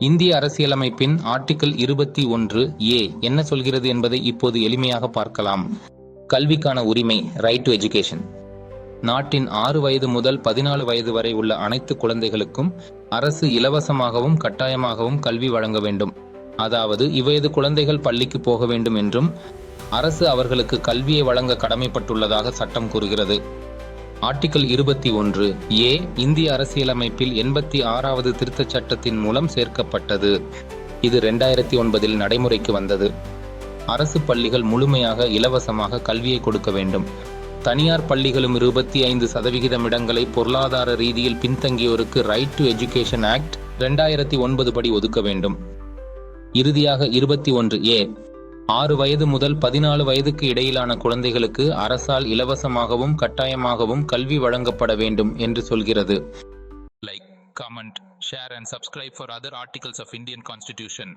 இந்திய அரசியலமைப்பின் article 21A என்ன சொல்கிறது என்பதை இப்போது எளிமையாக பார்க்கலாம். கல்விக்கான உரிமை, ரைட் டு எஜுகேஷன். நாட்டின் 6 வயது முதல் 14 வயது வரை உள்ள அனைத்து குழந்தைகளுக்கும் அரசு இலவசமாகவும் கட்டாயமாகவும் கல்வி வழங்க வேண்டும். அதாவது இவ்வயது குழந்தைகள் பள்ளிக்கு போக வேண்டும் என்றும் அரசு அவர்களுக்கு கல்வியை வழங்க கடமைப்பட்டுள்ளதாக சட்டம் கூறுகிறது. ஆர்டிகிள் 21A இந்திய அரசியலமைப்பில் 86வது திருத்தச் சட்டத்தின் மூலம் சேர்க்கப்பட்டது. இது 2009இல் நடைமுறைக்கு வந்தது. அரசு பள்ளிகள் முழுமையாக இலவசமாக கல்வியை கொடுக்க வேண்டும். தனியார் பள்ளிகளும் 25% இடங்களை பொருளாதார ரீதியில் பின்தங்கியோருக்கு ரைட் டு எஜுகேஷன் ஆக்ட் 2009 படி ஒதுக்க வேண்டும். இறுதியாக 21A 6 வயது முதல் 14 வயதுக்கு இடையிலான குழந்தைகளுக்கு அரசால் இலவசமாகவும் கட்டாயமாகவும் கல்வி வழங்கப்பட வேண்டும் என்று சொல்கிறது. Like, comment, share and subscribe for other articles of Indian Constitution.